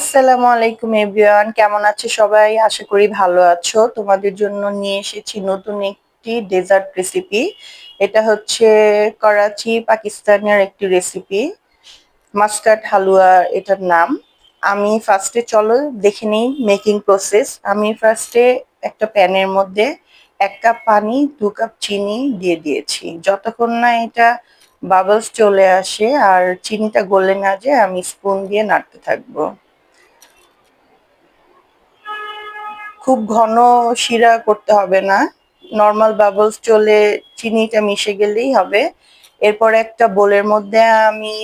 আসসালামু আলাইকুম এভরিওয়ান, কেমন আছো সবাই? আশা করি ভালো আছো। তোমাদের জন্য নিয়ে এসেছি নতুন একটি ডেজার্ট রেসিপি। এটা হচ্ছে করাচি পাকিস্তানের একটি রেসিপি, মাস্টার্ড হালুয়া এটার নাম। আমি ফার্স্টে চলো দেখে নিই মেকিং প্রসেস। আমি ফার্স্টে একটা প্যানের মধ্যে 1 কাপ পানি 2 কাপ চিনি দিয়ে দিয়েছি। যতক্ষণ না এটা বাবলস চলে আসে আর চিনিটা গলে না যায় আমি স্পুন দিয়ে নাড়তে থাকবো। খুব ঘন শিরা করতে হবে না, নর্মাল বাবলস চলে চিনিটা মিশে গেলেই হবে। এরপর একটা বোলের মধ্যে আমি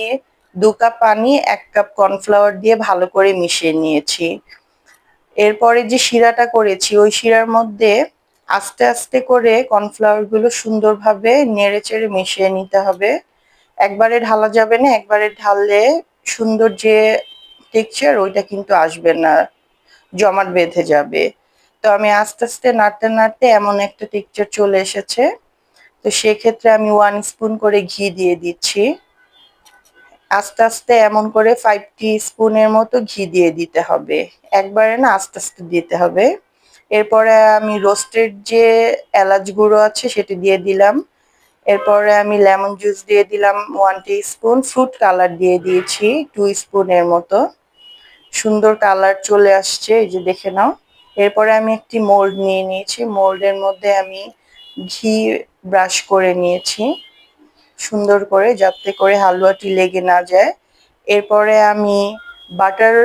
2 কাপ পানি 1 কাপ কর্নফ্লাওয়ার দিয়ে ভালো করে মিশিয়ে নিয়েছি। এরপরে যে শিরাটা করেছি ওই শিরার মধ্যে আস্তে আস্তে করে কর্নফ্লাওয়ার গুলো সুন্দরভাবে নেড়ে চেড়ে মিশিয়ে নিতে হবে। একবারে ঢালা যাবে না, একবারে ঢাললে সুন্দর যে টেক্সচার ওইটা কিন্তু আসবে না, জমাট বেঁধে যাবে। তো আমি আস্তে আস্তে নাড়তে নাড়তে এমন একটা টেক্সচার চলে এসেছে। তো সেক্ষেত্রে আমি 1 স্পুন করে ঘি দিয়ে দিচ্ছি। আস্তে আস্তে এমন করে 5 টি স্পুনের মতো ঘি দিয়ে দিতে হবে, একবারে না আস্তে আস্তে দিতে হবে। এরপরে আমি রোস্টেড যে এলাচ গুঁড়ো আছে সেটা দিয়ে দিলাম। এরপরে আমি লেমন জুস দিয়ে দিলাম 1 টি স্পুন, ফ্রুট কালার দিয়ে দিয়েছি 2 স্পুনের মতো। সুন্দর কালার চলে আসছে, এই যে দেখে নাও। এরপরে আমি একটি মোল্ড নিয়ে নিয়েছি, মোল্ডের মধ্যে আমি ঘি ব্রাশ করে নিয়েছি সুন্দর করে, যাতে করে হালুয়াটি লেগে না যায়। এরপরে আমি বাটার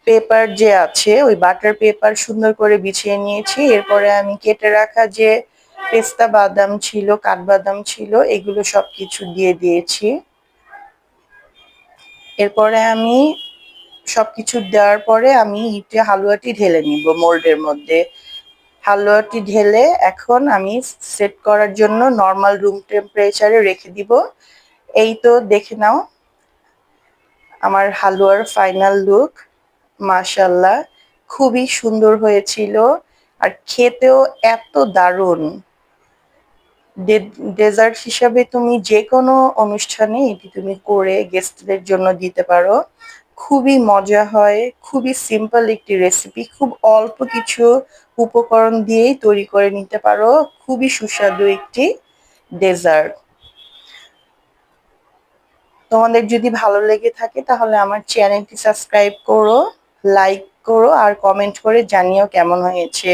পেপার যে আছে ওই বাটার পেপার সুন্দর করে বিছিয়ে নিয়েছি। এরপরে আমি কেটে রাখা যে পেস্তা বাদাম ছিল, কাঠবাদাম ছিল, এগুলো সবকিছু দিয়ে দিয়েছি। এরপরে আমি সবকিছু দেওয়ার পরে আমি হালুয়াটি ঢেলে নিব মোল্ডের মধ্যে। হালুয়াটি ঢেলে এখন আমি সেট করার জন্য নর্মাল রুম টেম্পারেচারে রেখে দিব। এই তো দেখে নাও আমার হালুয়ার ফাইনাল লুক। মাশাআল্লাহ, খুবই সুন্দর হয়েছিল আর খেতেও এত দারুণ। ডেজার্ট হিসাবে তুমি যে কোনো অনুষ্ঠানে এটি তুমি করে গেস্টদের জন্য দিতে পারো। খুবই মজা হয়, খুবই সিম্পল একটি রেসিপি, খুব অল্প কিছু উপকরণ দিয়েই তৈরি করে নিতে পারো। খুবই সুস্বাদু একটি ডেজার্ট। তোমাদের যদি ভালো লেগে থাকে তাহলে আমার চ্যানেলটি সাবস্ক্রাইব করো, লাইক করো আর কমেন্ট করে জানিও কেমন হয়েছে।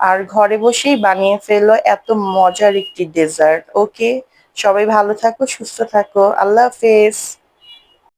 আর ঘরে বসেই বানিয়ে ফেলো এত মজার একটি ডেজার্ট। ওকে, সবাই ভালো থাকো, সুস্থ থাকো, আল্লাহ হাফেজ।